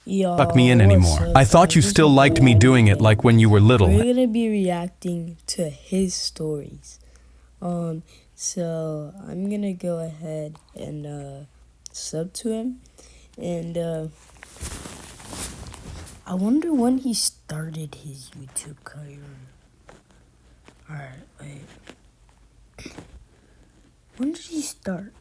Suck me in What's anymore. up, I thought you guys? This still is liked me doing it Reacting. like when you were little. We're gonna be reacting to his stories. So I'm gonna go ahead and sub to him, and I wonder when he started his YouTube career. Alright, wait. When did he start?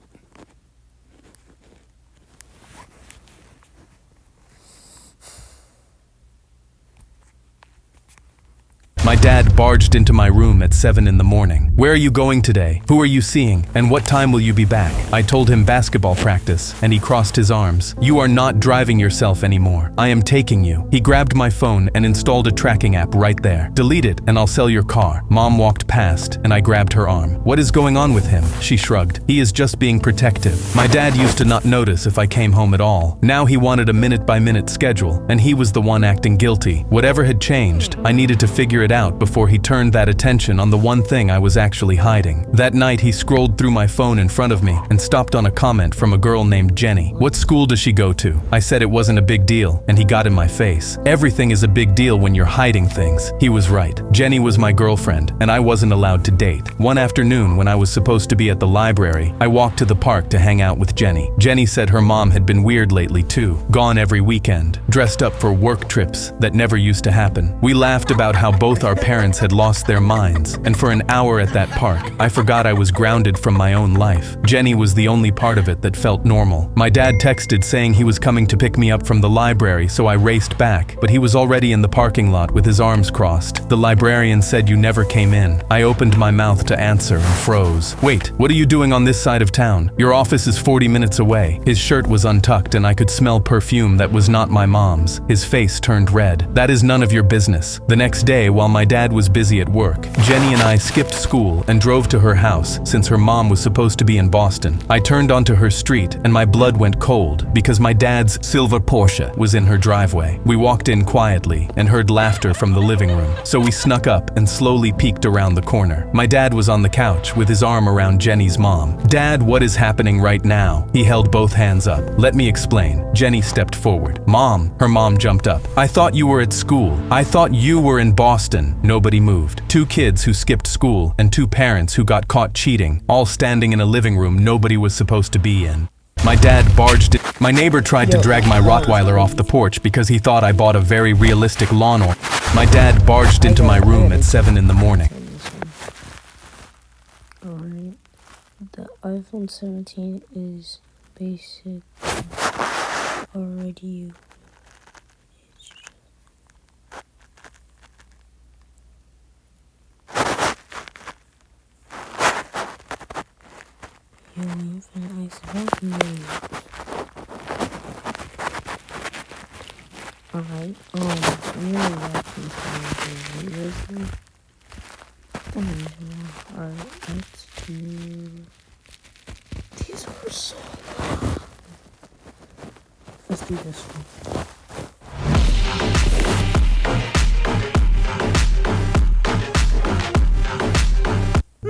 My dad barged into my room at 7 in the morning. Where are you going today? Who are you seeing? And what time will you be back? I told him basketball practice, and he crossed his arms. You are not driving yourself anymore. I am taking you. He grabbed my phone and installed a tracking app right there. Delete it and I'll sell your car. Mom walked past and I grabbed her arm. What is going on with him? She shrugged. He is just being protective. My dad used to not notice if I came home at all. Now he wanted a minute-by-minute schedule, and he was the one acting guilty. Whatever had changed, I needed to figure it out before he turned that attention on the one thing I was actually hiding. That night he scrolled through my phone in front of me and stopped on a comment from a girl named Jenny. What school does she go to? I said it wasn't a big deal, and he got in my face. Everything is a big deal when you're hiding things. He was right. Jenny was my girlfriend, and I wasn't allowed to date. One afternoon when I was supposed to be at the library, I walked to the park to hang out with Jenny. Jenny said her mom had been weird lately too, gone every weekend, dressed up for work trips that never used to happen. We laughed about how both our parents had lost their minds, and for an hour at that park, I forgot I was grounded from my own life. Jenny was the only part of it that felt normal. My dad texted saying he was coming to pick me up from the library, so I raced back, but he was already in the parking lot with his arms crossed. The librarian said you never came in. I opened my mouth to answer and froze. Wait, what are you doing on this side of town? Your office is 40 minutes away. His shirt was untucked and I could smell perfume that was not my mom's. His face turned red. That is none of your business. The next day, while my dad was busy at work, Jenny and I skipped school and drove to her house since her mom was supposed to be in Boston. I turned onto her street and my blood went cold because my dad's silver Porsche was in her driveway. We walked in quietly and heard laughter from the living room, so we snuck up and slowly peeked around the corner. My dad was on the couch with his arm around Jenny's mom. Dad, what is happening right now? He held both hands up. Let me explain. Jenny stepped forward. Mom, her mom jumped up. I thought you were at school. I thought you were in Boston. Nobody moved. Two kids who skipped school and two parents who got caught cheating, all standing in a living room nobody was supposed to be in. My dad barged in. My neighbor tried to drag my Rottweiler off the porch because he thought I bought a very realistic lawnmower. My dad barged into my room at 7 in the morning. Alright, the iPhone 17 is basic already. You know, I suppose me. Alright, really liking something. Alright, let's do. These are so long. Let's do this one.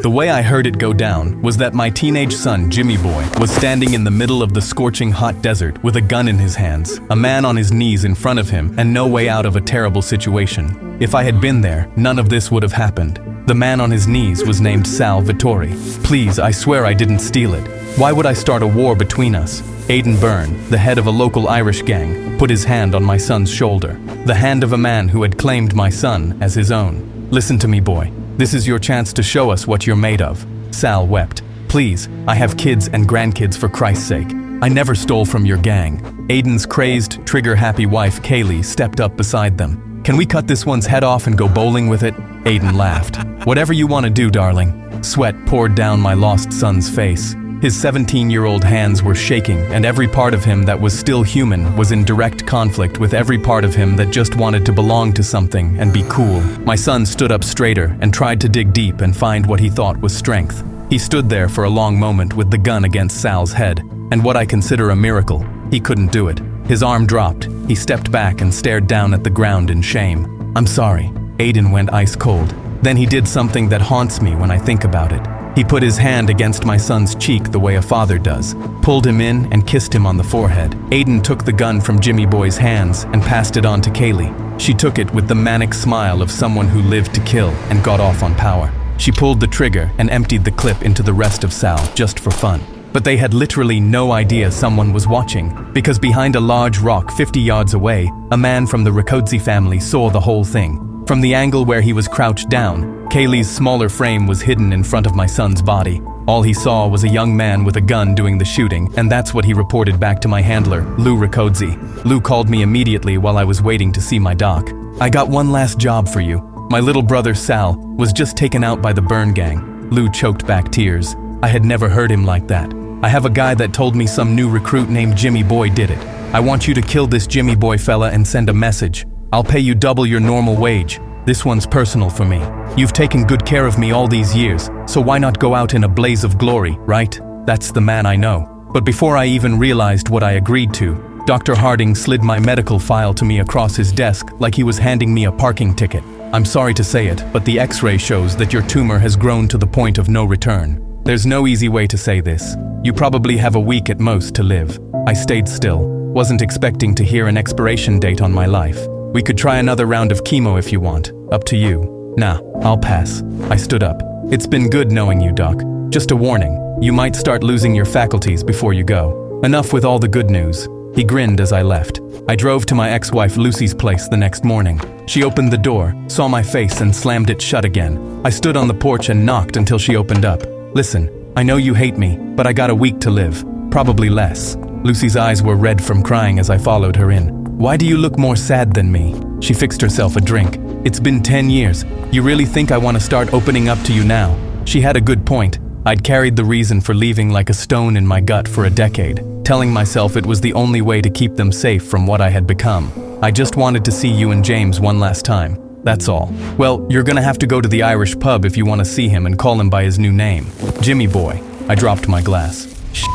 The way I heard it go down was that my teenage son, Jimmy Boy, was standing in the middle of the scorching hot desert with a gun in his hands, a man on his knees in front of him, and no way out of a terrible situation. If I had been there, none of this would have happened. The man on his knees was named Sal Vittori. Please, I swear I didn't steal it. Why would I start a war between us? Aidan Byrne, the head of a local Irish gang, put his hand on my son's shoulder, the hand of a man who had claimed my son as his own. Listen to me, boy. This is your chance to show us what you're made of. Sal wept. Please, I have kids and grandkids for Christ's sake. I never stole from your gang. Aidan's crazed, trigger-happy wife, Kaylee, stepped up beside them. Can we cut this one's head off and go bowling with it? Aidan laughed. Whatever you want to do, darling. Sweat poured down my lost son's face. His 17-year-old hands were shaking, and every part of him that was still human was in direct conflict with every part of him that just wanted to belong to something and be cool. My son stood up straighter and tried to dig deep and find what he thought was strength. He stood there for a long moment with the gun against Sal's head, and what I consider a miracle, he couldn't do it. His arm dropped. He stepped back and stared down at the ground in shame. I'm sorry. Aidan went ice cold. Then he did something that haunts me when I think about it. He put his hand against my son's cheek the way a father does, pulled him in and kissed him on the forehead. Aiden took the gun from Jimmy Boy's hands and passed it on to Kaylee. She took it with the manic smile of someone who lived to kill and got off on power. She pulled the trigger and emptied the clip into the rest of Sal just for fun. But they had literally no idea someone was watching, because behind a large rock 50 yards away, a man from the Rakodzi family saw the whole thing. From the angle where he was crouched down, Kaylee's smaller frame was hidden in front of my son's body. All he saw was a young man with a gun doing the shooting, and that's what he reported back to my handler, Lou Rakodzi. Lou called me immediately while I was waiting to see my doc. "I got one last job for you. My little brother Sal was just taken out by the burn gang." Lou choked back tears. I had never heard him like that. "I have a guy that told me some new recruit named Jimmy Boy did it. I want you to kill this Jimmy Boy fella and send a message. I'll pay you double your normal wage. This one's personal for me. You've taken good care of me all these years, so why not go out in a blaze of glory, right? That's the man I know." But before I even realized what I agreed to, Dr. Harding slid my medical file to me across his desk like he was handing me a parking ticket. "I'm sorry to say it, but the X-ray shows that your tumor has grown to the point of no return. There's no easy way to say this. You probably have a week at most to live." I stayed still, wasn't expecting to hear an expiration date on my life. "We could try another round of chemo if you want. Up to you." "Nah, I'll pass." I stood up. "It's been good knowing you, Doc. Just a warning, you might start losing your faculties before you go. Enough with all the good news." He grinned as I left. I drove to my ex-wife Lucy's place the next morning. She opened the door, saw my face and slammed it shut again. I stood on the porch and knocked until she opened up. "Listen, I know you hate me, but I got a week to live. Probably less." Lucy's eyes were red from crying as I followed her in. "Why do you look more sad than me?" She fixed herself a drink. "It's been 10 years. You really think I want to start opening up to you now?" She had a good point. I'd carried the reason for leaving like a stone in my gut for a decade, telling myself it was the only way to keep them safe from what I had become. "I just wanted to see you and James one last time. That's all." "Well, you're gonna have to go to the Irish pub if you want to see him and call him by his new name. Jimmy Boy." I dropped my glass. "Shit.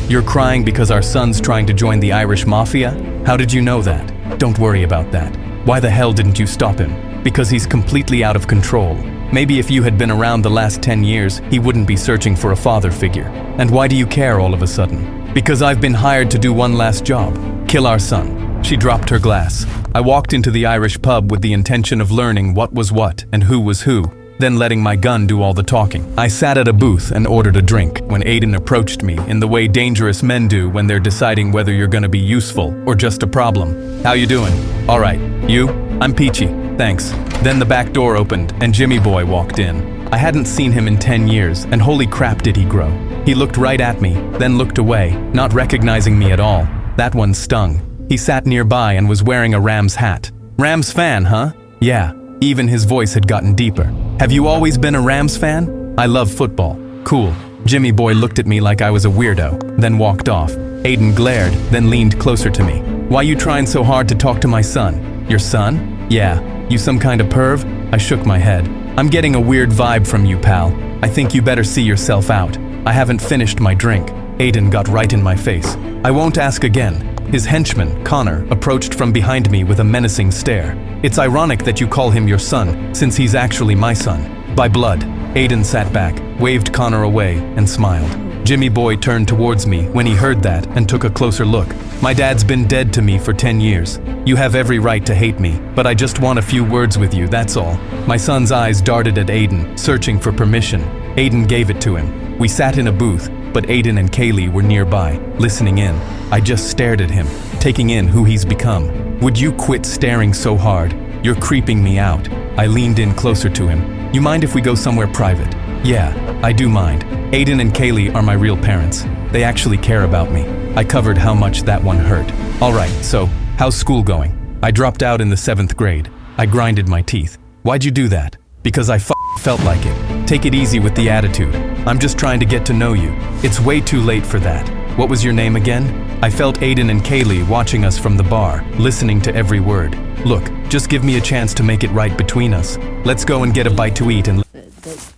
You're crying because our son's trying to join the Irish Mafia? How did you know that?" "Don't worry about that. Why the hell didn't you stop him?" "Because he's completely out of control. Maybe if you had been around the last 10 years, he wouldn't be searching for a father figure." "And why do you care all of a sudden?" "Because I've been hired to do one last job. Kill our son." She dropped her glass. I walked into the Irish pub with the intention of learning what was what and who was who, then letting my gun do all the talking. I sat at a booth and ordered a drink when Aiden approached me in the way dangerous men do when they're deciding whether you're gonna be useful or just a problem. "How you doing?" "All right. You?" "I'm peachy. Thanks." Then the back door opened and Jimmy Boy walked in. I hadn't seen him in 10 years, and holy crap did he grow. He looked right at me, then looked away, not recognizing me at all. That one stung. He sat nearby and was wearing a Rams hat. "Rams fan, huh?" "Yeah." Even his voice had gotten deeper. "Have you always been a Rams fan?" "I love football." "Cool." Jimmy Boy looked at me like I was a weirdo, then walked off. Aiden glared, then leaned closer to me. "Why you trying so hard to talk to my son?" "Your son?" "Yeah. You some kind of perv?" I shook my head. "I'm getting a weird vibe from you, pal. I think you better see yourself out. I haven't finished my drink." Aiden got right in my face. "I won't ask again." His henchman, Connor, approached from behind me with a menacing stare. "It's ironic that you call him your son, since he's actually my son. By blood." Aiden sat back, waved Connor away, and smiled. Jimmy Boy turned towards me when he heard that and took a closer look. "My dad's been dead to me for 10 years. You have every right to hate me, but I just want a few words with you, that's all." My son's eyes darted at Aiden, searching for permission. Aiden gave it to him. We sat in a booth, but Aiden and Kaylee were nearby, listening in. I just stared at him, taking in who he's become. "Would you quit staring so hard? You're creeping me out." I leaned in closer to him. "You mind if we go somewhere private?" "Yeah, I do mind. Aiden and Kaylee are my real parents. They actually care about me." I covered how much that one hurt. "All right, so, how's school going?" "I dropped out in the 7th grade. I grinded my teeth." "Why'd you do that?" "Because I felt like it." "Take it easy with the attitude. I'm just trying to get to know you. It's way too late for that." "What was your name again?" I felt Aiden and Kaylee watching us from the bar, listening to every word. "Look, just give me a chance to make it right between us. Let's go and get a bite to eat and..."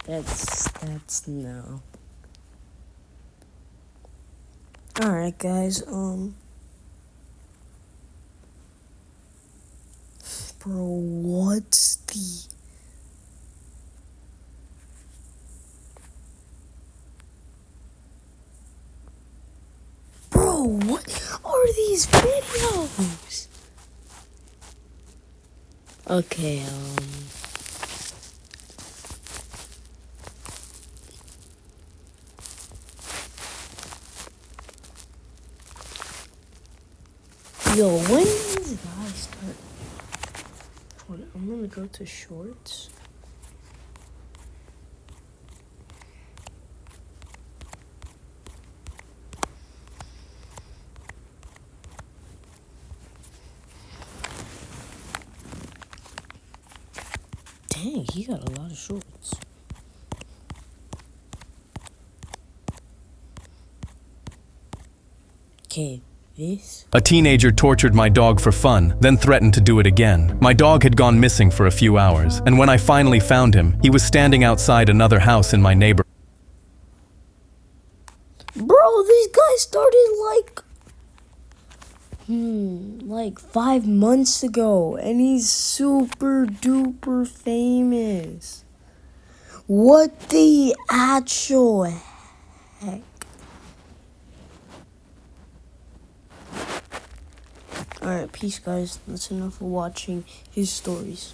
That's no. Alright, guys, bro, what's the... these videos. Okay, yo, when did this guy start? Hold on, I'm gonna go to shorts. Dang, he got a lot of shorts. Okay, this. A teenager tortured my dog for fun, then threatened to do it again. My dog had gone missing for a few hours, and when I finally found him, he was standing outside another house in my neighborhood. Bro, this guy started like 5 months ago, and he's super duper famous. What the actual heck? Alright, peace guys. That's enough for watching his stories.